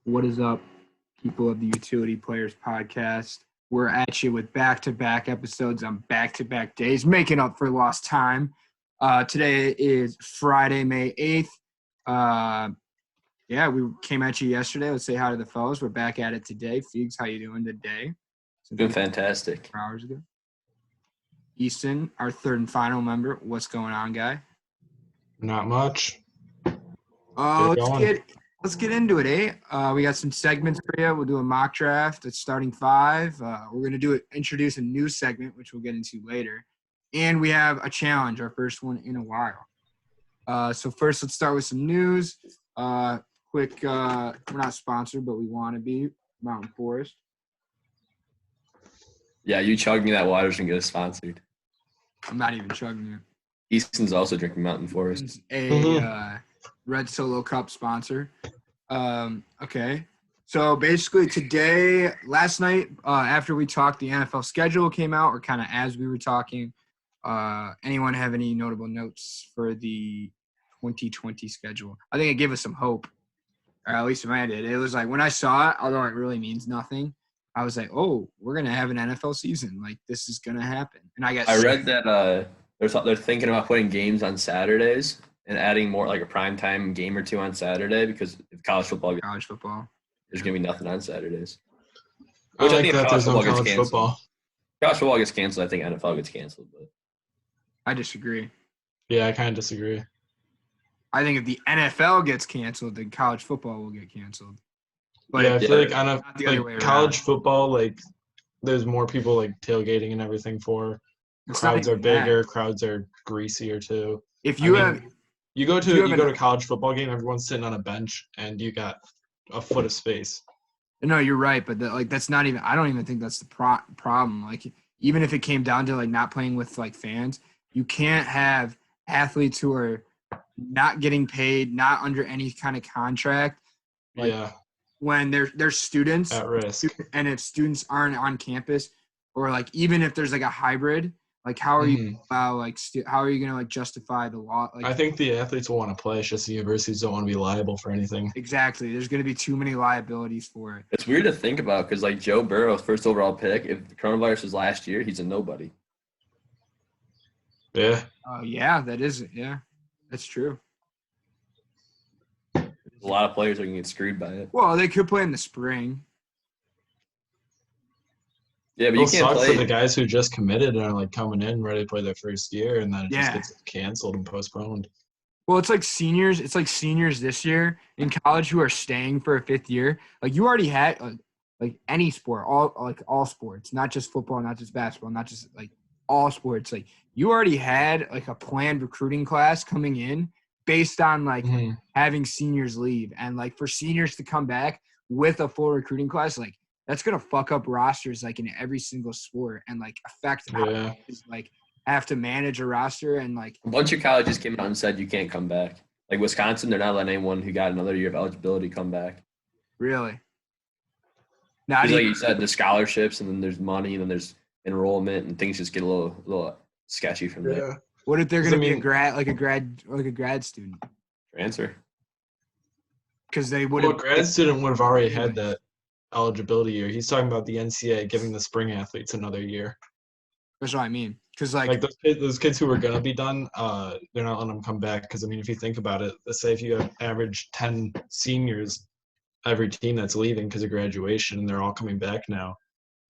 What is up, people of the Utility Players Podcast? We're at you with back-to-back episodes on back-to-back days, making up for lost time. Today is Friday, May 8th. We came at you yesterday. Let's say hi to the fellas. We're back at it today. Feegs, how you doing today? Doing fantastic. 4 hours ago. Easton, our third and final member. What's going on, guy? Not much. Let's get into it, eh? We got some segments for you. We'll do a mock draft at starting five. We're going to introduce a new segment, which we'll get into later. And we have a challenge, our first one in a while. So first, let's start with some news. We're not sponsored, but we want to be. Mountain Forest. Yeah, you chug me that water and get us sponsored. I'm not even chugging it. Easton's also drinking Mountain Forest. It's a Red Solo Cup sponsor. Okay. So basically last night, after we talked, the NFL schedule came out, or kind of as we were talking. Anyone have any notable notes for the 2020 schedule? I think it gave us some hope, or at least I did. It was like when I saw it, although it really means nothing, I was like, oh, we're going to have an NFL season. Like, this is going to happen. And I read that they're thinking about putting games on Saturdays and adding more like a primetime game or two on Saturday because if college football, there's going to be nothing on Saturdays. Which I think that there's no college football. College football gets canceled. I think NFL gets canceled. But I disagree. Yeah, I kind of disagree. I think if the NFL gets canceled, then college football will get canceled. But yeah, I feel like college football, like there's more people like tailgating and everything for. Crowds are bigger. Crowds are greasier too. If you go to a college football game, everyone's sitting on a bench and you got a foot of space. No, you're right, but that's not even. I don't even think that's the problem. Like even if it came down to like not playing with like fans, you can't have athletes who are not getting paid, not under any kind of contract. When they're students at risk, and if students aren't on campus, or like even if there's like a hybrid, like how are you how are you gonna like justify the law? Like, I think the athletes will want to play. It's just the universities don't want to be liable for anything. Exactly. There's gonna be too many liabilities for it. It's weird to think about because like Joe Burrow, first overall pick, if the coronavirus was last year, he's a nobody. Yeah. Yeah, that is it. Yeah, that's true. A lot of players are going to get screwed by it. Well, they could play in the spring. Yeah, but you can't play. For the guys who just committed and are like coming in ready to play their first year, and then it just gets canceled and postponed. Well, it's like seniors. It's like seniors this year in college who are staying for a fifth year. Like you already had like any sport, all sports, not just football, not just basketball, not just like all sports. Like you already had like a planned recruiting class coming in based on like having seniors leave, and like for seniors to come back with a full recruiting class, like that's gonna fuck up rosters like in every single sport and like affect how like have to manage a roster. And like a bunch of colleges came out and said you can't come back. Like Wisconsin, they're not letting anyone who got another year of eligibility come back. Really? Like you said, there's scholarships and then there's money and then there's enrollment and things just get a little sketchy from there. What if they're going to be a grad student? Transfer. Because they would have. Well, a grad student would have already had that eligibility year. He's talking about the NCAA giving the spring athletes another year. That's what I mean. Because like those kids who were going to be done, they're not letting them come back. Because I mean, if you think about it, let's say if you have average 10 seniors, every team that's leaving because of graduation, and they're all coming back now,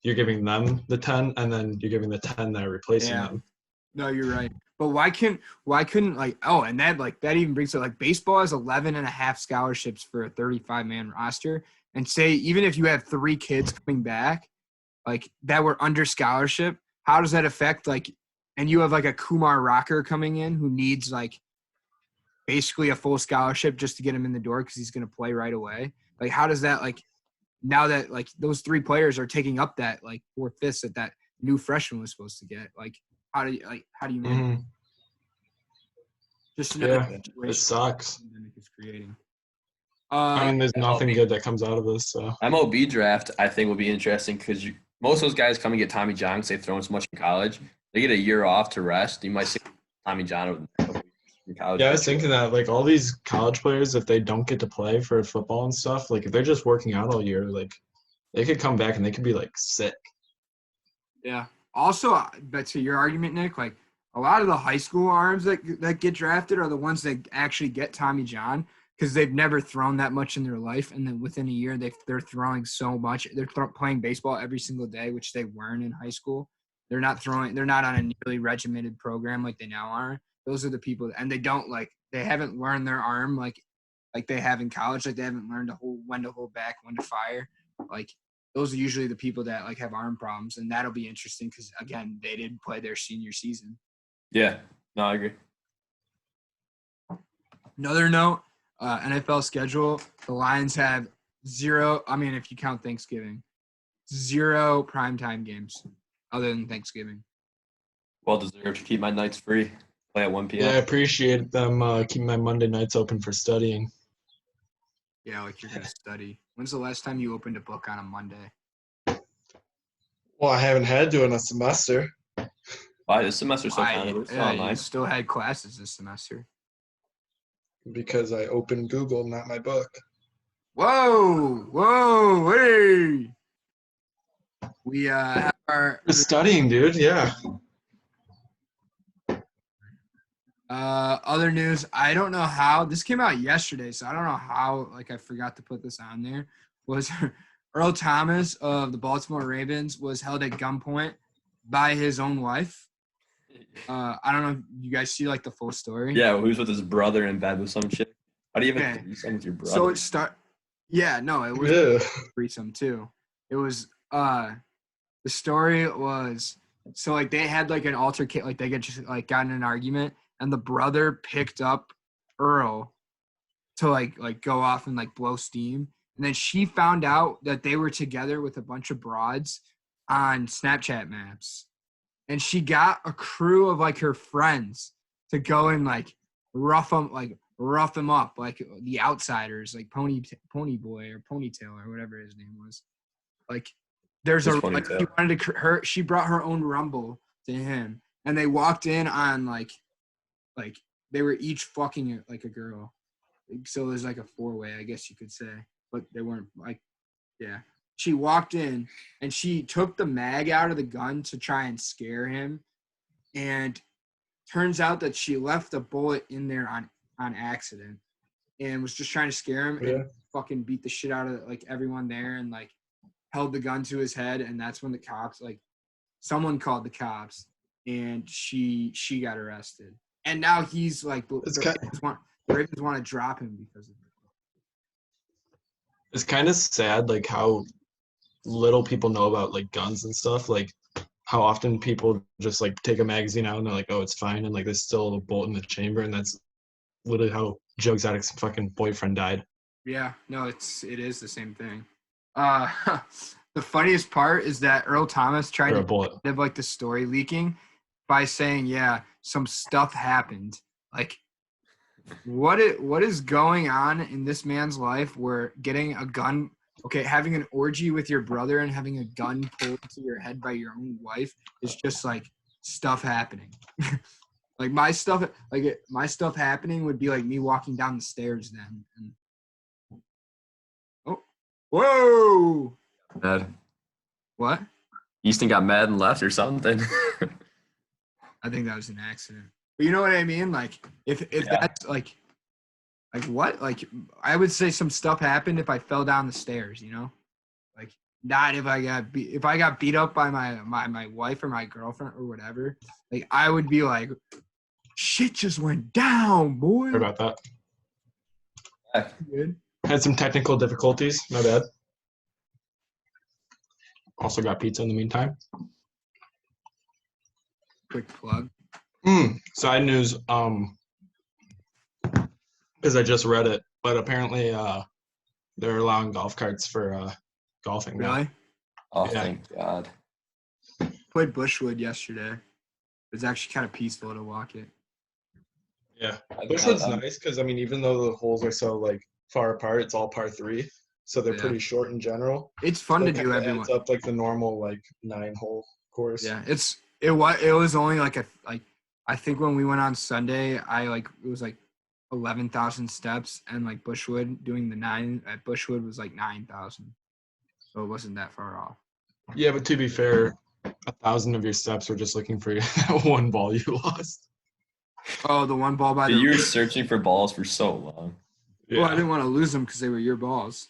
you're giving them the 10, and then you're giving the 10 that are replacing them. No, you're right. But why couldn't like and that even brings up like baseball has 11 and a half scholarships for a 35-man roster, and say even if you have 3 kids coming back like that were under scholarship, how does that affect like, and you have like a Kumar Rocker coming in who needs like basically a full scholarship just to get him in the door because he's going to play right away. Like how does that like now that like those 3 players are taking up that like 4/5 that new freshman was supposed to get, like how do you manage? Just another situation it sucks. Is creating. I mean, there's nothing good that comes out of this. So MLB draft, I think, will be interesting because most of those guys come and get Tommy John because they've thrown so much in college. They get a year off to rest. You might see Tommy John over the next couple weeks. in college. Yeah, I was thinking that, like, all these college players, if they don't get to play for football and stuff, like, if they're just working out all year, like, they could come back and they could be, like, sick. Yeah. Also, but to your argument, Nick, like a lot of the high school arms that get drafted are the ones that actually get Tommy John because they've never thrown that much in their life, and then within a year they're throwing so much. They're playing baseball every single day, which they weren't in high school. They're not on a nearly regimented program like they now are. Those are the people, and they haven't learned their arm like they have in college. Like they haven't learned when to hold back, when to fire. Like those are usually the people that like have arm problems, and that'll be interesting because again, they didn't play their senior season. Yeah, no, I agree. Another note, NFL schedule: the Lions have 0. I mean, if you count Thanksgiving, 0 primetime games other than Thanksgiving. Well deserved to keep my nights free. Play at 1 p.m. Yeah, I appreciate them keeping my Monday nights open for studying. Yeah, like you're gonna study. When's the last time you opened a book on a Monday? Well, I haven't had to in a semester. Why this semester so kind of it's online. You still had classes this semester. Because I opened Google, not my book. Whoa, hey! We have our Studying, dude. Yeah. other news. I don't know how this came out yesterday, so I don't know how. Like I forgot to put this on there. Was Earl Thomas of the Baltimore Ravens was held at gunpoint by his own wife. I don't know if you guys see like the full story. Yeah, well, who's with his brother in bed with some shit? How do you even do something with your brother? So it was threesome too. It was the story was so like they had like an altercation, like they got in an argument, and the brother picked up Earl to like go off and like blow steam, and then she found out that they were together with a bunch of broads on Snapchat maps. And she got a crew of like her friends to go and like rough them up, like the outsiders, like Pony Boy or Ponytail or whatever his name was. Like there's she brought her own Rumble to him, and they walked in on like they were each fucking like a girl. So there's like a 4-way, I guess you could say, but they weren't like, yeah. She walked in and she took the mag out of the gun to try and scare him. And turns out that she left a bullet in there on accident and was just trying to scare him and fucking beat the shit out of like everyone there and like held the gun to his head. And that's when the cops, like someone called the cops and she got arrested. And now he's like, the Ravens want to drop him because of it. It's kind of sad, like how little people know about like guns and stuff. Like how often people just like take a magazine out and they're like, oh, it's fine, and like there's still a bullet in the chamber, and that's literally how Joe Exotic's fucking boyfriend died. Yeah, no, it is the same thing. The funniest part is that Earl Thomas tried to have like the story leaking by saying, yeah, some stuff happened. Like what is going on in this man's life where getting a gun, having an orgy with your brother and having a gun pulled to your head by your own wife is just like stuff happening. Like my stuff happening would be like me walking down the stairs then. Whoa! Mad. What? Easton got mad and left or something. I think that was an accident. But you know what I mean? Like if that's like what? Like I would say some stuff happened if I fell down the stairs, you know? Like not if I got beat up by my wife or my girlfriend or whatever. Like I would be like, shit just went down, boy. Sorry about that. Good. Had some technical difficulties. My bad. Also got pizza in the meantime. Quick plug. Side news. Because I just read it, but apparently they're allowing golf carts for golfing now. Really? Oh, yeah. Thank God. Played Bushwood yesterday. It was actually kind of peaceful to walk it. Yeah, Bushwood's nice because I mean, even though the holes are so like far apart, it's all par 3, so they're pretty short in general. It's fun to do everyone. It's up like the normal like 9-hole course. Yeah, it was only like I think when we went on Sunday, it was like 11,000 steps, and like Bushwood doing the 9 at Bushwood was like 9,000. So it wasn't that far off. Yeah, but to be fair, 1,000 of your steps were just looking for that one ball you lost. Oh, the one ball by the. You were searching for balls for so long. Yeah. Well, I didn't want to lose them because they were your balls.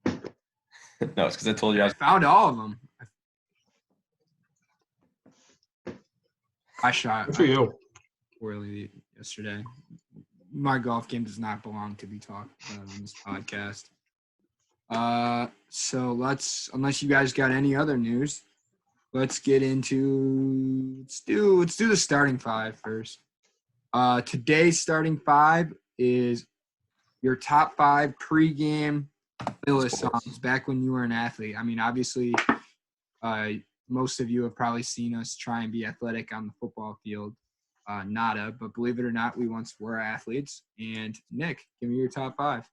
No, it's because I told you I I was. found all of them. I shot Good for you. poorly yesterday. My golf game does not belong to be talked about on this podcast. So unless you guys got any other news, let's get into let's do the starting five first. Today's starting five is your top 5 pregame playlist songs back when you were an athlete. I mean, obviously, most of you have probably seen us try and be athletic on the football field. Nada, but believe it or not, we once were athletes. And Nick, give me your top 5.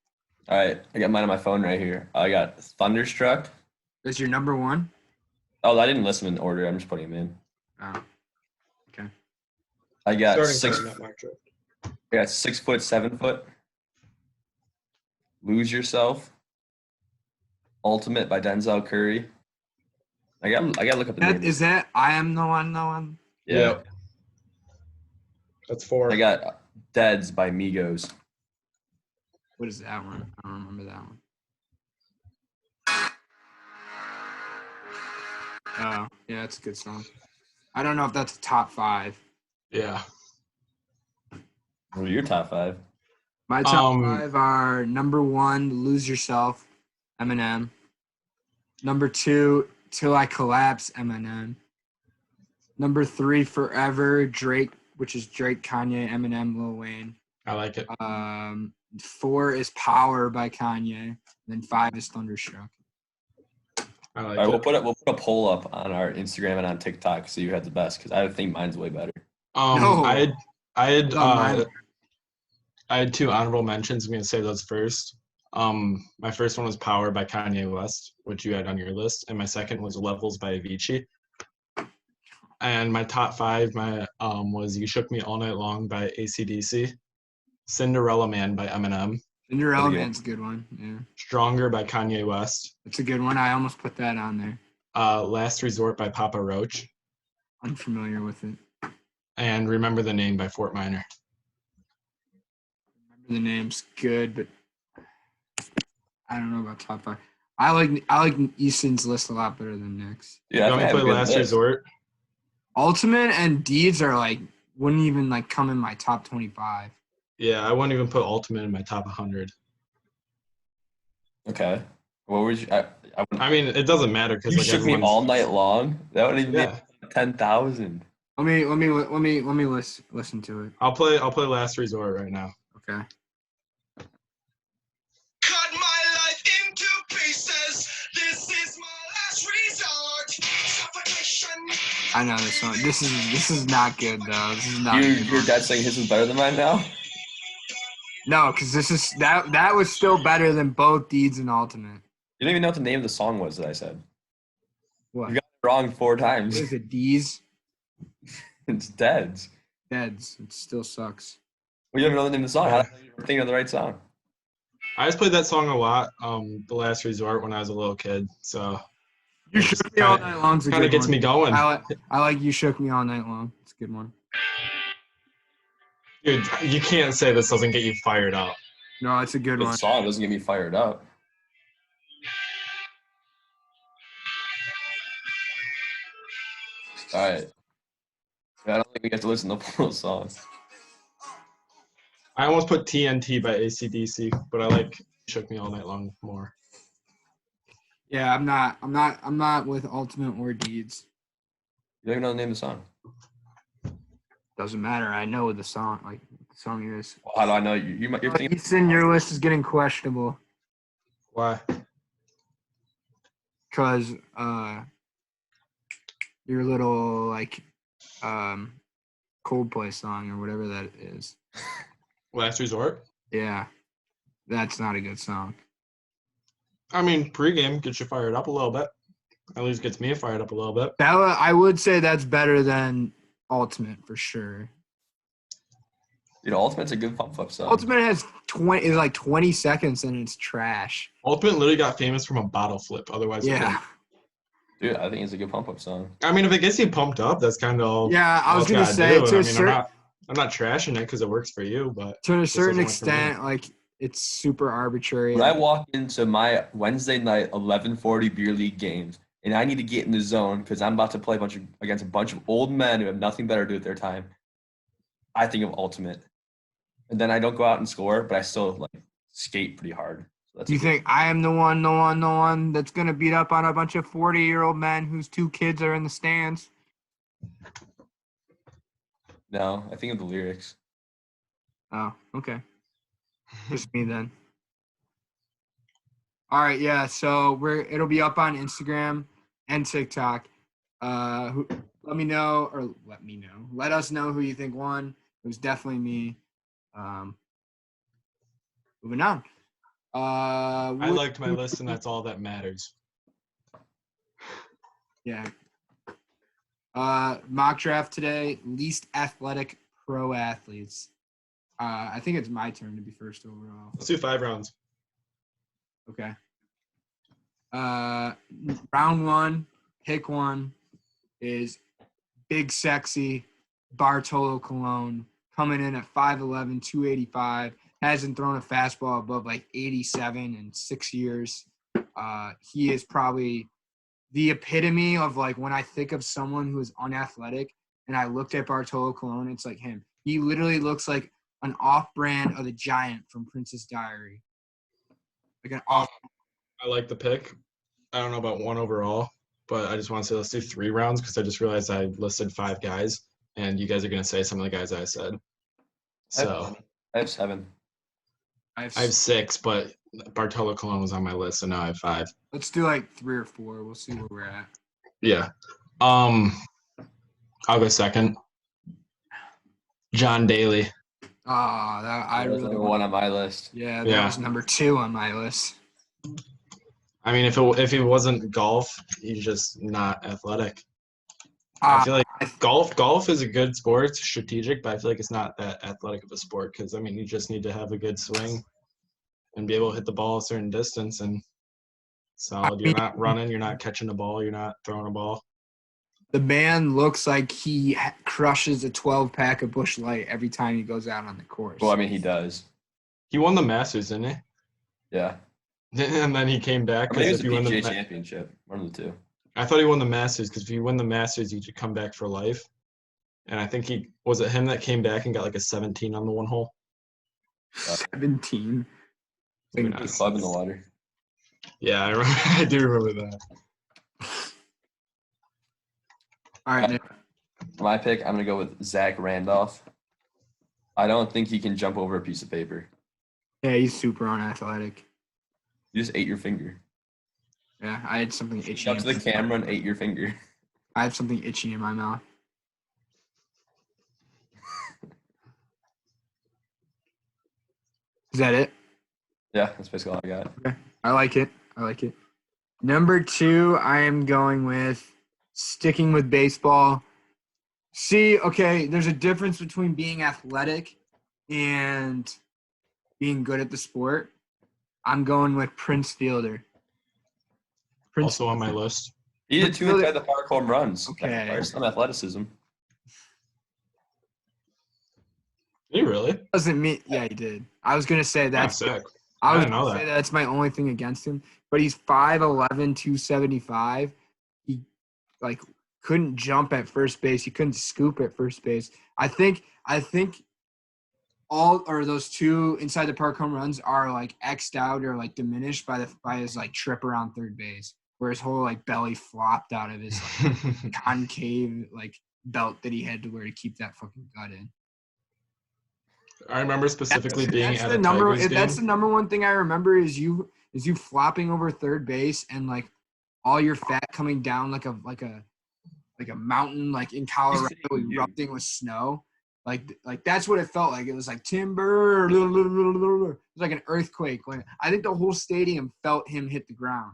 All right, I got mine on my phone right here. I got Thunderstruck. That's your number 1? Oh, I didn't listen in order. I'm just putting them in. Oh, okay. I got Starting five, not mock draft. I got 6 foot, 7 foot. Lose Yourself. Ultimate by Denzel Curry. I got to look up the name. Is that I Am the One? Yeah. Yep. That's 4. I got Deads by Migos. What is that one? I don't remember that one. Oh, yeah, that's a good song. I don't know if that's a top 5. Yeah. What are your top 5? My top 5 are number 1, Lose Yourself, Eminem. Number 2, Till I Collapse, Eminem. Number 3, Forever, Drake, which is Drake, Kanye, Eminem, Lil Wayne. I like it. 4 is Power by Kanye. And then 5 is Thunderstruck. I like All right, it. we'll put a poll up on our Instagram and on TikTok so you had the best because I think mine's way better. No. I had 2 honorable mentions. I'm gonna say those first. My first one was Power by Kanye West, which you had on your list, and my second was Levels by Avicii. And my top 5, was You Shook Me All Night Long by AC/DC, Cinderella Man by Eminem, Cinderella Man's a good one. Yeah. Stronger by Kanye West, It's a good one. I almost put that on there. Last Resort by Papa Roach, Unfamiliar with it. and Remember the Name by Fort Minor. Remember the name's good, but I don't know about top 5. I like Easton's list a lot better than Nick's. Yeah, You want me to play Last Resort? Ultimate and Deeds are wouldn't even come in my top 25. Yeah, I wouldn't even put Ultimate in my top 100. Okay. What would you? I mean, it doesn't matter because You Shook Me All Night Long. That would even be 10,000. Let me listen to it. I'll play Last Resort right now. Okay. Cut my life into pieces. This is my last resort. Suffocation. I know this song. This is not good though. This is not. Your dad's saying his is better than mine now. No, because that was still better than both Deeds and Ultimate. You don't even know what the name of the song was that I said. What? You got it wrong 4 times. What is it? Deeds? It's Deads. Deads. It still sucks. Well, you don't even know the name of the song. How do you think of the right song? I just played that song a lot, The Last Resort, when I was a little kid. So You Shook Me All Night Long. kind of gets me going. I like You Shook Me All Night Long. It's a good one. Dude, you can't say this doesn't get you fired up. No, it's a good The one. song doesn't get me fired up. All right. I don't think we get to listen to the full song. I almost put TNT by AC/DC, but I like Shook Me All Night Long more. Yeah, I'm not with Ultimate or Deeds. You don't even know the name of the song. Doesn't matter. I know the song. The song is. Well, how do I know? You're thinking. Easton, your list is getting questionable Why? because your little Coldplay song or whatever that is. Last Resort? Yeah, that's not a good song. I mean, pregame gets you fired up a little bit. At least gets me fired up a little bit. I would say that's better than Ultimate for sure. Dude, Ultimate's a good pump up song. Ultimate has 20 seconds and it's trash. Ultimate literally got famous from a bottle flip. Otherwise, it Yeah. wouldn't. Dude, I think it's a good pump up song. I mean, if it gets you pumped up, that's kind of all. Yeah, I all was it's gonna gotta say do. to I a mean, certain I'm not trashing it because it works for you, but to a just certain doesn't work for me. extent, like it's super arbitrary. When I walk into my Wednesday night 11:40 beer league games and I need to get in the zone because I'm about to play against a bunch of old men who have nothing better to do with their time, I think of Ultimate. And then I don't go out and score, but I still like skate pretty hard. So that's You think I am the one that's gonna beat up on a bunch of 40-year-old men whose 2 kids are in the stands? No, I think of the lyrics. Oh, okay. Just me then. All right, yeah. So it'll be up on Instagram and TikTok. Let us know who you think won. It was definitely me. Moving on. I liked my list, and that's all that matters. Yeah. Mock draft today. Least athletic pro athletes. I think it's my turn to be first overall. Let's do 5 rounds. Okay. Round 1, pick 1 is big sexy Bartolo Colon coming in at 5'11", 285. Hasn't thrown a fastball above like 87 in 6 years. He is probably the epitome of like when I think of someone who is unathletic and I looked at Bartolo Colon, it's like him. He literally looks like an off-brand of the Giant from Princess Diary. Like an off. I like the pick. I don't know about 1 overall, but I just want to say let's do 3 rounds because I just realized I listed 5 guys, and you guys are going to say some of the guys I said. So I have 7. I I have 6, but Bartolo Colon was on my list, so now I have 5. Let's do like 3 or 4. We'll see where we're at. Yeah. I'll go second. John Daly. I That's really number 1 on my list. Yeah, that was number 2 on my list. I mean, if he wasn't golf, he's just not athletic. I feel like golf is a good sport. It's strategic, but I feel like it's not that athletic of a sport because, I mean, you just need to have a good swing and be able to hit the ball a certain distance and solid. You're not running. You're not catching the ball. You're not throwing a ball. The man looks like he crushes a 12-pack of Busch Light every time he goes out on the course. Well, I mean, he does. He won the Masters, didn't he? Yeah. And then he came back. I mean, he was if the you win PGA Championship. One of the 2. I thought he won the Masters because if you win the Masters, you should come back for life. And I think was it him that came back and got like a 17 on the 1 hole? 17. His club in the water. Yeah, I remember. I do remember that. All right, Nick. My pick, I'm going to go with Zach Randolph. I don't think he can jump over a piece of paper. Yeah, he's super unathletic. You just ate your finger. Yeah, I had something itchy. Up to the camera and ate your finger. I have something itchy in my mouth. Is that it? Yeah, that's basically all I got. Okay. I like it. Number 2, I am going with sticking with baseball. See, okay, there's a difference between being athletic and being good at the sport. I'm going with Prince Fielder. Also on my list. He did 2 inside the park home runs. Okay. That requires some athleticism. Did he really? Doesn't mean he did. I was gonna say That's that's sick. I was didn't know gonna say that. that's my only thing against him. But he's 5'11", 275. He like couldn't jump at first base. He couldn't scoop at first base. I think those 2 inside the park home runs are like X'd out or like diminished by his like trip around third base, where his whole like belly flopped out of his like, concave like belt that he had to wear to keep that fucking gut in. I remember specifically being That's at the a number. Tigers game. That's the number one thing I remember is you flopping over third base and like all your fat coming down like a mountain like in Colorado erupting with snow. Like that's what it felt like. It was like timber. It was like an earthquake. When I think the whole stadium felt him hit the ground,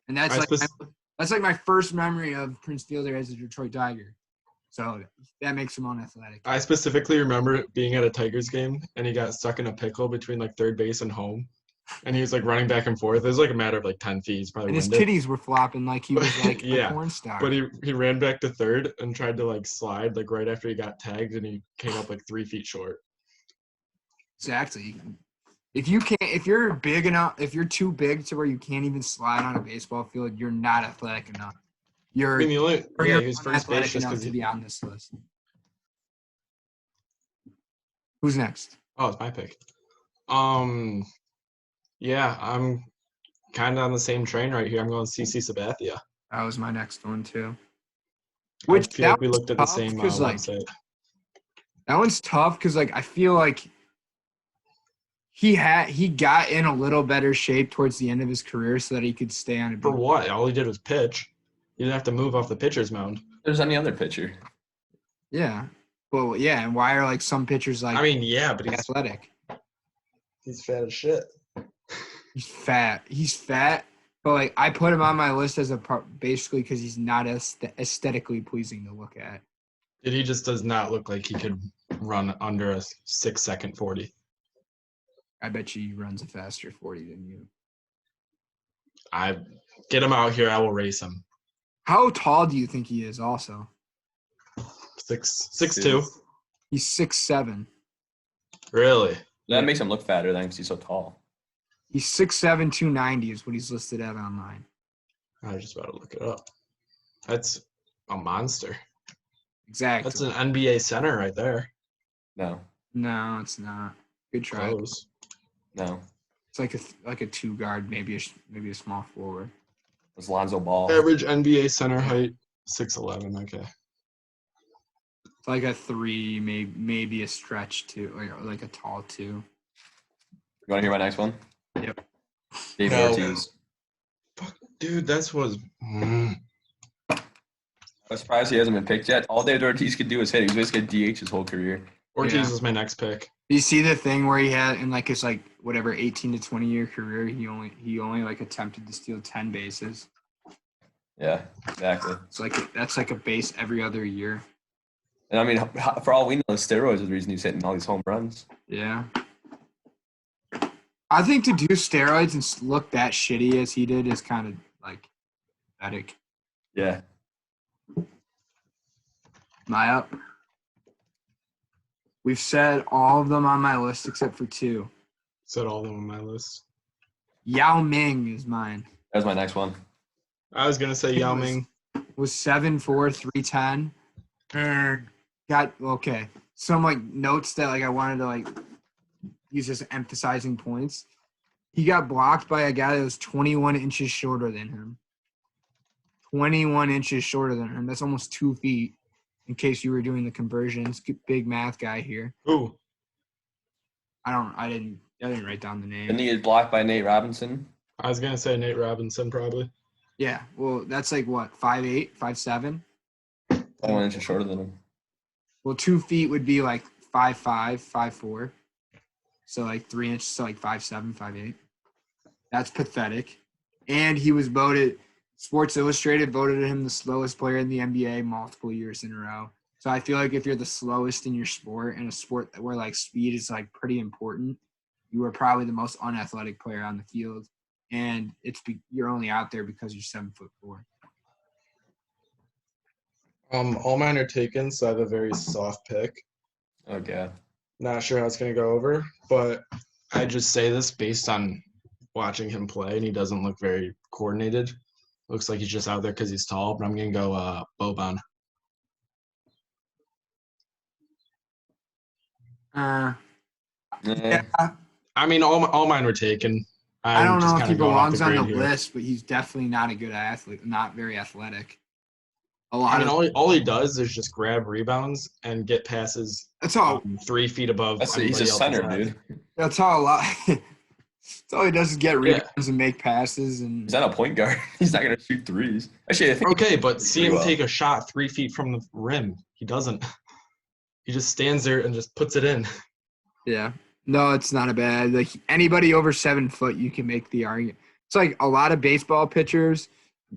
and that's like my first memory of Prince Fielder as a Detroit Tiger. So that makes him unathletic. I specifically remember being at a Tigers game, and he got stuck in a pickle between like third base and home, and he was like running back and forth. It was like a matter of like 10 feet. He's probably And his winded. titties were flopping like he was like Yeah, a porn star. But he ran back to third and tried to like slide like right after he got tagged, and he came up like 3 feet short. Exactly. If you're big enough, if you're too big to where you can't even slide on a baseball field, you're not athletic enough. I mean, he was first base unathletic just enough because to be on this list. Who's next? Oh, it's my pick. Yeah, I'm kind of on the same train right here. I'm going CC Sabathia. That was my next one too. I feel like we looked at the same like, website. That one's tough because like I feel like he got in a little better shape towards the end of his career so that he could stay on a For what? All he did was pitch. He didn't have to move off the pitcher's mound. There's any other pitcher. Yeah. Well, yeah, and why are like some pitchers like I mean, yeah, but he's athletic? He's fat as shit. He's fat, but like I put him on my list as basically because he's not aesthetically pleasing to look at. He just does not look like he could run under a 6-second 40. I bet you he runs a faster 40 than you. I get him out here. I will race him. How tall do you think he is? Also, 6'2". He's 6'7". Really? That makes him look fatter then because he's so tall. He's 6'7", 290 is what he's listed at online. I was just about to look it up. That's a monster. Exactly. That's an NBA center right there. No. No, it's not. Good try. Close. No. It's like a two guard, maybe a small forward. It's Lonzo Ball. Average NBA center height, 6'11". Okay. It's like a 3, maybe a stretch 2, or like a tall 2. You want to hear my next one? Yep. David No. Ortiz. Fuck, dude, that's was. I'm surprised he hasn't been picked yet. All David Ortiz could do is hit. He was basically a DH his whole career. Ortiz is my next pick. You see the thing where he had in like his like whatever 18 to 20 year career, he only like attempted to steal 10 bases. Yeah, exactly. It's like that's like a base every other year. And I mean, for all we know, steroids are the reason he's hitting all these home runs. Yeah. I think to do steroids and look that shitty as he did is kind of like pathetic. Yeah. My up. We've said all of them on my list except for 2. Said all of them on my list. Yao Ming is mine. That was my next one. I was gonna say Yao Ming. Was 7'4", 310. And got okay. Some like notes that like I wanted to like use as emphasizing points. He got blocked by a guy that was 21 inches shorter than him. 21 inches shorter than him. That's almost 2 feet. In case you were doing the conversions, big math guy here. Ooh. I didn't write down the name. And he is blocked by Nate Robinson. I was gonna say Nate Robinson probably. Yeah, well, that's like what, 5'8", 5'7"? 21 inches shorter than him. Well, 2 feet would be like 5'5", 5'4". So like 3 inches, so like 5'7", 5'8". That's pathetic. And he was voted, Sports Illustrated voted him the slowest player in the NBA multiple years in a row. So I feel like if you're the slowest in your sport, and a sport where like speed is like pretty important, you are probably the most unathletic player on the field. And you're only out there because you're 7'4". All mine are taken, so I have a very soft pick. Okay. Not sure how it's gonna go over, but I just say this based on watching him play, and he doesn't look very coordinated. Looks like he's just out there because he's tall, but I'm gonna go Boban. Yeah, I mean, all mine were taken. I don't know if he belongs on the list, but he's definitely not a good athlete, not very athletic. All he does is just grab rebounds and get passes. That's all. 3 feet above. He's a center, dude. That's all. That's all he does is get rebounds and make passes. And he's not a point guard. He's not gonna shoot threes. Actually, I think. Okay, but see him take a shot 3 feet from the rim. He doesn't. He just stands there and just puts it in. Yeah. No, it's not a bad. Like anybody over 7 foot, you can make the argument. It's like a lot of baseball pitchers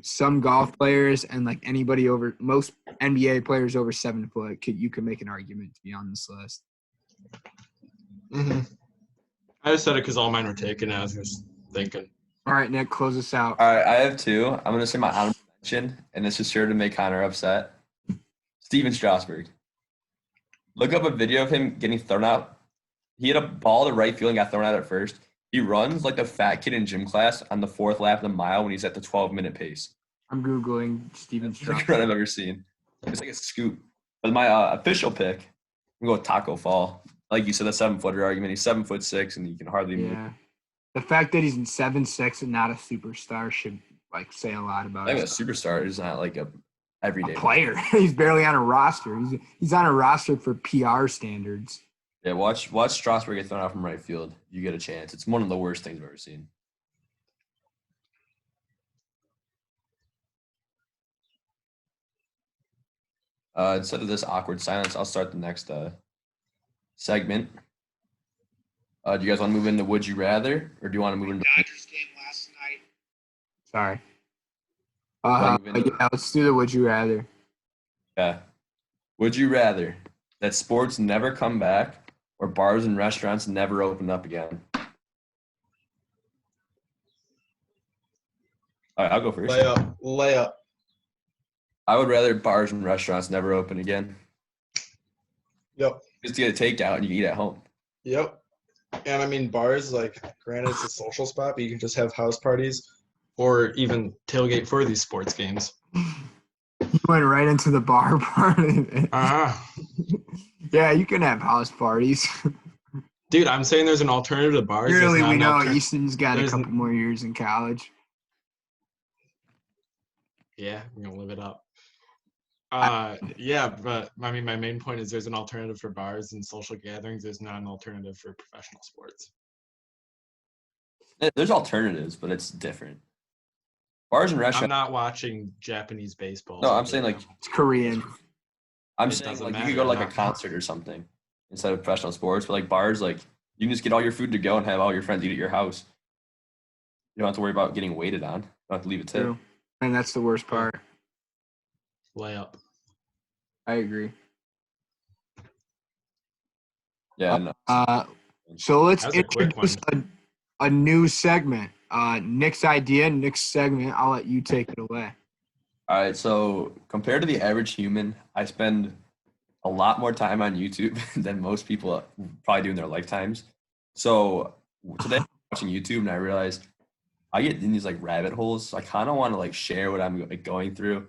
some golf players and like anybody over most NBA players over 7 foot, you could make an argument to be on this list. Mm-hmm. I just said it because all mine were taken. I was just thinking. All right, Nick, close us out. All right, I have two. I'm going to say my honorable mention, and this is sure to make Connor upset. Steven Strasburg. Look up a video of him getting thrown out. He had a ball to right field and got thrown out at first. He runs like a fat kid in gym class on the 4th lap of the mile when he's at the 12-minute pace. I'm Googling Steven It's the Strasburg. run I've ever seen. It's like a scoop. But my official pick, I'm going to go with Taco Fall. Like you said, the 7-footer argument. He's 7'6" and he can hardly move. Yeah. The fact that he's in 7'6" and not a superstar should like say a lot about I think a him. superstar is not like a everyday Player. He's barely on a roster. He's on a roster for PR standards. Yeah, watch Strasburg get thrown out from right field. You get a chance. It's one of the worst things I've ever seen. Instead of this awkward silence, I'll start the next segment. Do you guys want to move into Would You Rather, or do you want to move into Dodgers game last night. Sorry. Wanna move into- Yeah, let's do the Would You Rather. Yeah. Would you rather that sports never come back or bars and restaurants never open up again? All right, I'll go first. Layup. I would rather bars and restaurants never open again. Yep. Just get a takeout and you can eat at home. Yep. And I mean, bars, like, granted, it's a social spot, but you can just have house parties or even tailgate for these sports games. You went right into the bar part of it. Yeah, you can have house parties. Dude, I'm saying there's an alternative to bars. There's Clearly, not we an know alter- Easton's got a there's couple more years in college. Yeah, I'm going to live it up. Yeah, but I mean, my main point is there's an alternative for bars and social gatherings. There's not an alternative for professional sports. There's alternatives, but it's different. Bars and I'm restaurants. not watching Japanese baseball. No, I'm saying like It's Korean. I'm It saying doesn't like you matter, could go to like a not- concert or something instead of professional sports, but like bars, like you can just get all your food to go and have all your friends eat at your house. You don't have to worry about getting waited on. You don't have to leave a tip. True. And that's the worst part. layup. I agree. Yeah, no. So let's That's a quick introduce a new segment. Nick's idea, Nick's segment. I'll let you take it away. All right, so compared to the average human, I spend a lot more time on YouTube than most people probably do in their lifetimes. So today I'm watching YouTube and I realized I get in these like rabbit holes. So I kind of want to like share what I'm like going through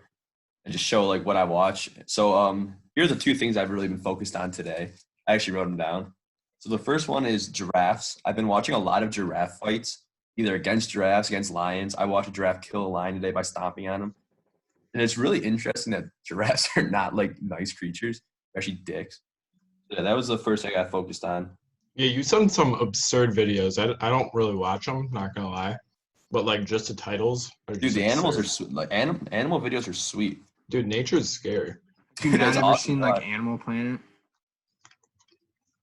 and just show like what I watch. So here's the two things I've really been focused on today. I actually wrote them down. So the first one is giraffes. I've been watching a lot of giraffe fights, either against giraffes, against lions. I watched a giraffe kill a lion today by stomping on him. And it's really interesting that giraffes are not like nice creatures. They're actually dicks. Yeah, that was the first thing I focused on. Yeah, you send some absurd videos. I don't really watch them, not gonna lie, but like just the titles. Are Dude, just the animals are absurd. sweet. Like animal videos are sweet. Dude, nature's scary. You've That's never awesome, seen like dog. Animal Planet?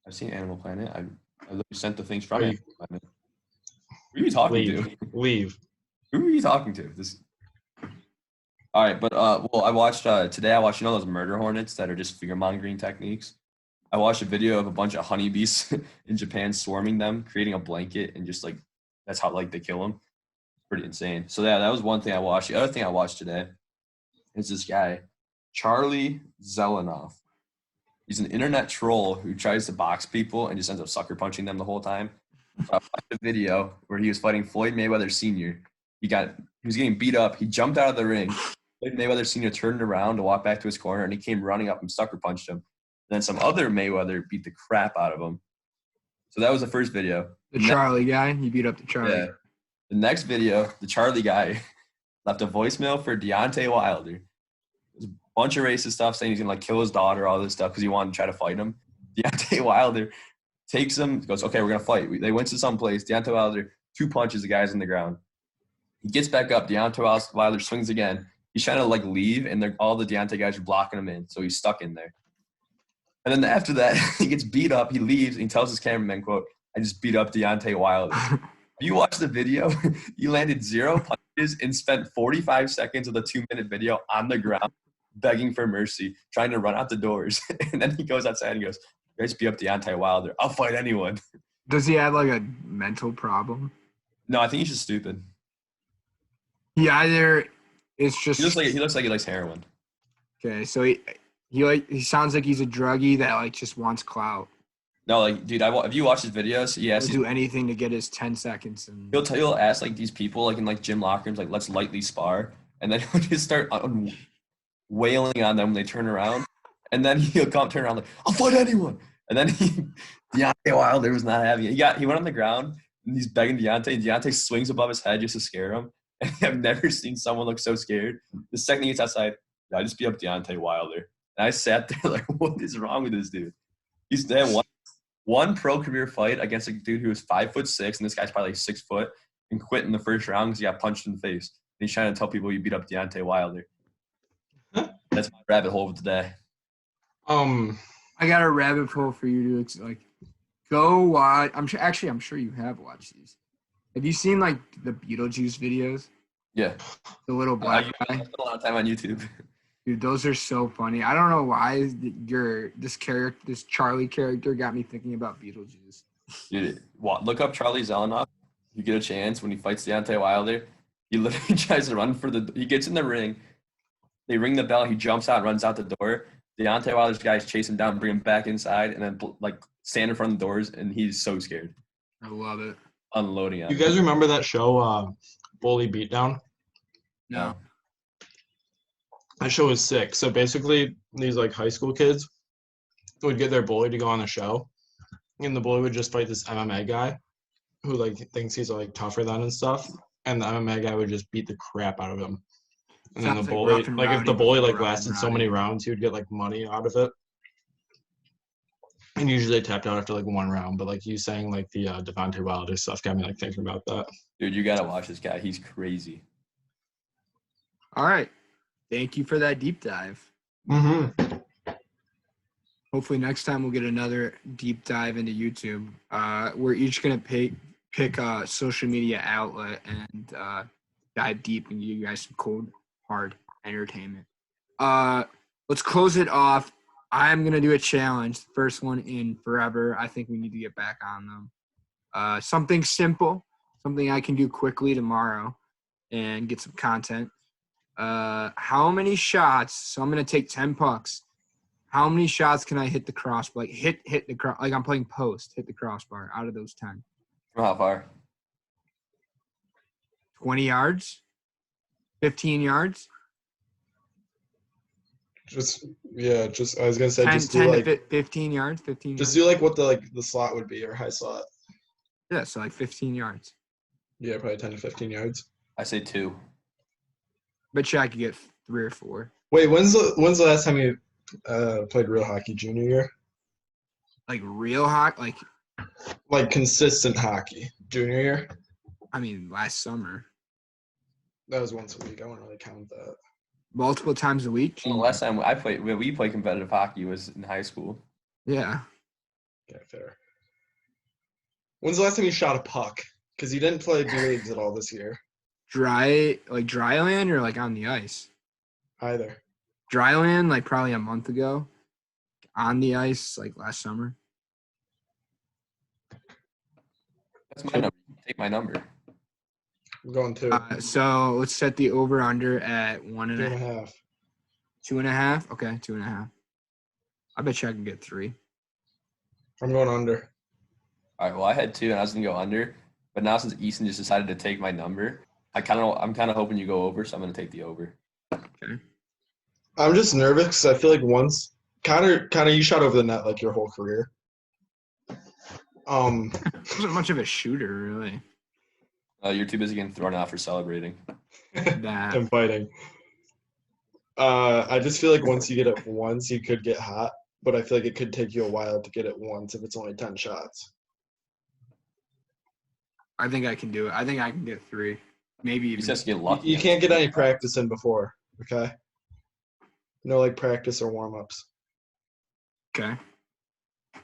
I've seen Animal Planet. I literally sent the things from Are you- Animal Planet. Who are you talking Leave. to? Leave. Who are you talking to? This. All right, but well, I watched today. I watched those murder hornets that are just fear mongering techniques. I watched a video of a bunch of honeybees in Japan swarming them, creating a blanket, and just like that's how like they kill them. Pretty insane. So yeah, that was one thing I watched. The other thing I watched today is this guy, Charlie Zelenoff. He's an internet troll who tries to box people and just ends up sucker punching them the whole time. So I watched a video where he was fighting Floyd Mayweather Sr. He was getting beat up. He jumped out of the ring. Floyd Mayweather Sr. turned around to walk back to his corner, and he came running up and sucker punched him. Then some other Mayweather beat the crap out of him. So that was the first video. The Charlie guy. He beat up the Charlie. Yeah. The next video, the Charlie guy left a voicemail for Deontay Wilder. There's a bunch of racist stuff saying he's gonna like kill his daughter, all this stuff because he wanted to try to fight him. Deontay Wilder takes him, goes, okay, we're gonna fight. They went to some place. Deontay Wilder 2 punches the guy's on the ground. He gets back up. Deontay Wilder swings again. He's trying to like leave, and all the Deontay guys are blocking him in, so he's stuck in there. And then after that, he gets beat up. He leaves, and he tells his cameraman, "quote I just beat up Deontay Wilder." If you watch the video, he landed 0 punches is and spent 45 seconds of the 2-minute video on the ground begging for mercy, trying to run out the doors. And then he goes outside and goes, "Guys, beat up Deontay Wilder. I'll fight anyone." Does he have like a mental problem? No, I think he's just stupid. He either it's just He looks like he likes heroin. okay. So he sounds like he's a druggie that like just wants clout. No, like, dude, if you watch his videos, He'll do anything to get his 10 seconds. And he'll ask like these people like in like gym locker rooms like, "Let's lightly spar," and then he'll just start wailing on them when they turn around, and then he'll turn around like, "I'll fight anyone," and then Deontay Wilder was not having it. He went on the ground and he's begging Deontay, and Deontay swings above his head just to scare him. And I've never seen someone look so scared. The second he gets outside, I just beat up Deontay Wilder, and I sat there like, "What is wrong with this dude?" He's had one pro career fight against a dude who was 5'6", and this guy's probably like 6 foot, and quit in the first round because he got punched in the face. And he's trying to tell people you beat up Deontay Wilder. That's my rabbit hole of the day. I got a rabbit hole for you to like go watch. I'm sure you have watched these. Have you seen like the Beetlejuice videos? Yeah. The little black I guy. spent a lot of time on YouTube. Dude, those are so funny. I don't know why this Charlie character got me thinking about Beetlejuice. Dude, look up Charlie Zelenoff. You get a chance when he fights Deontay Wilder. He literally tries to run he gets in the ring. They ring the bell. He jumps out and runs out the door. Deontay Wilder's guys chase him down, bring him back inside, and then like stand in front of the doors, and he's so scared. I love it. Unloading on You guys remember that show, Bully Beatdown? No. That show was sick. So basically, these like high school kids would get their bully to go on the show, and the bully would just fight this MMA guy who like thinks he's like tougher than and stuff, and the MMA guy would just beat the crap out of him. And then Sounds the like bully, Rough and like if Rowdy the bully before like Rough lasted and so Rowdy. many rounds, he would get like money out of it. And usually they tapped out after like one round. But like you saying like the Devontae Wilder stuff got me like thinking about that. Dude, you gotta watch this guy. He's crazy. All right. Thank you for that deep dive. Mm-hmm. Hopefully next time we'll get another deep dive into YouTube. We're each gonna pick a social media outlet and dive deep and give you guys some cold, hard entertainment. Let's close it off. I'm gonna do a challenge, the first one in forever. I think we need to get back on them. Something simple, something I can do quickly tomorrow and get some content. How many shots? So I'm gonna take 10 pucks. How many shots can I hit the crossbar? Like hit the cross, like I'm playing post. Hit the crossbar out of those 10. From how far? 20 yards, 15 yards, I was gonna say 10, just do 10 like to 15 yards, 15 just yards. do like what the slot would be or high slot. Yeah, so like 15 yards. Yeah, probably 10 to 15 yards. I say 2. Bet you I could get 3 or 4. Wait, when's the last time you played real hockey? Junior year? Like real hockey, Like consistent hockey. Junior year? I mean, last summer. That was once a week. I wouldn't really count that. Multiple times a week. Well, the last time we played competitive hockey was in high school. Yeah. Yeah, fair. When's the last time you shot a puck? Because you didn't play beer leagues at all this year. Dry land or like on the ice? Either. Dry land, like probably a month ago. On the ice, like last summer. That's my number. Take my number. I'm going 2. So let's set the over under at 1.5. 2.5. 2.5? Okay, 2.5. I bet you I can get 3. I'm going under. All right. Well, I had 2, and I was gonna go under, but now since Easton just decided to take my number, I'm kind of hoping you go over, so I'm gonna take the over. Okay. I'm just nervous because I feel like once Connor, you shot over the net like your whole career. Wasn't much of a shooter, really. You're too busy getting thrown out for celebrating. That. and fighting. I just feel like once you get it once, you could get hot, but I feel like it could take you a while to get it once if it's only 10 shots. I think I can do it. I think I can get 3. Maybe You even. just get lucky. You can't get any practice in before, okay? No, like practice or warm-ups. Okay. I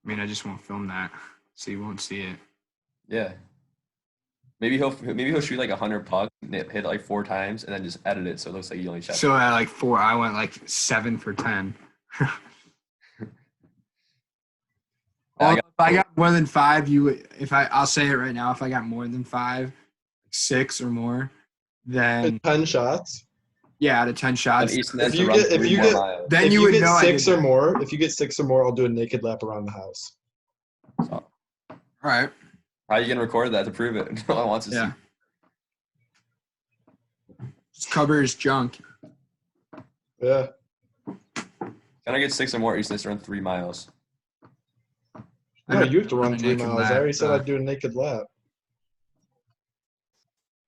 mean, I just won't film that, so you won't see it. Yeah. Maybe he'll shoot like 100 pucks, and hit it like 4 times, and then just edit it so it looks like he only shot. So at like 4, I went like 7 for 10. I If I got more than 5, I'll say it right now. If I got more than 5, 6 or more, then 10 shots. yeah, out of 10 shots, Easton If has to you run get- if 3 you more get- miles. then If you you would get know 6 I or did more, if you get 6 or more, I'll do a naked lap around the house. So, that. All right. how are you gonna record that to prove it? No one wants to Yeah. see. Just cover his junk. Yeah. Can I get 6 or more? Easton has to run 3 miles. No, you have to run a 3 naked miles. lap, I already said so. I'd do a naked lap.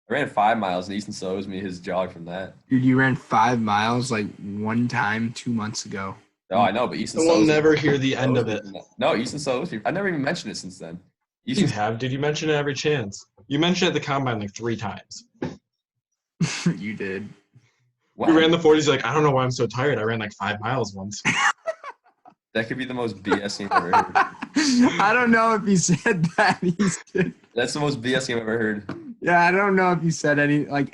I ran 5 miles, and Easton still owes me his jog from that. Dude, you ran 5 miles like one time 2 months ago. No, I know, but Easton And still we'll owes me. never hear the end owes of me it. from that. No, Easton still owes me. I never even mentioned it since then. You Easton, have, dude. You mentioned it every chance. You mentioned it at the combine like 3 times. You did. You ran the 40s. You're like, I don't know why I'm so tired. I ran like 5 miles once. That could be the most BS game I've ever heard. I don't know if he said that. That's the most BS game I've ever heard. Yeah, I don't know if you said any like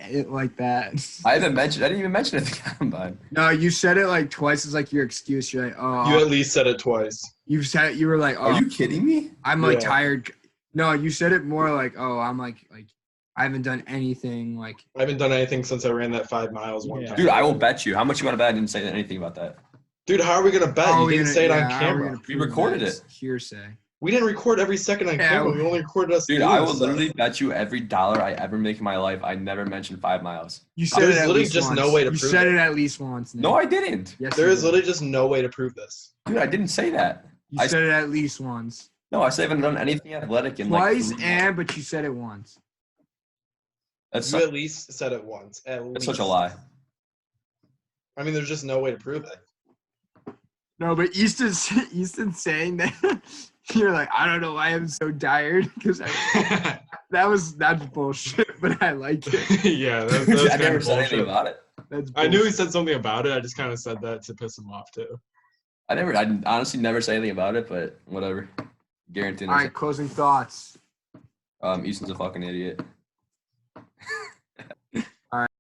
that. I didn't even mention it at the combine. No, you said it like twice as like your excuse. You're like, oh, You at least said it twice. you were like, oh, Are you kidding me? I'm like Yeah. tired. No, you said it more like, oh, I'm like I haven't done anything. Like, I haven't done anything since I ran that 5 miles one Yeah. time. Dude, I will bet you. How much you want to bet I didn't say anything about that? Dude, how are we gonna bet? how are You we didn't gonna- say it on yeah, how are we camera. gonna We prove recorded that? it. It's hearsay. We didn't record every second on Yeah, camera. we- We only recorded us. Dude, doing I will stuff. literally bet you every dollar I ever make in my life I never mentioned 5 miles. You said There's it at literally least just once. no way to You prove said it. it at least once. Nick. No, I didn't. Yes, There you is did. literally just no way to prove this. Dude, I didn't say that. You I- said it at least once. No, I said I haven't done anything athletic in Twice, like 3 and but you said it once. That's You at least said it once. that's such a lie. I mean, there's just no way to prove it. No, but Easton's saying that you're like, I don't know why I'm so tired because that's bullshit, but I like it. Yeah, that was I kind never of said anything bullshit. about it. That's I knew he bullshit. said something about it. I just kind of said that to piss him off too. I honestly never say anything about it, but whatever. Guaranteed. All right, closing thoughts. Easton's a fucking idiot.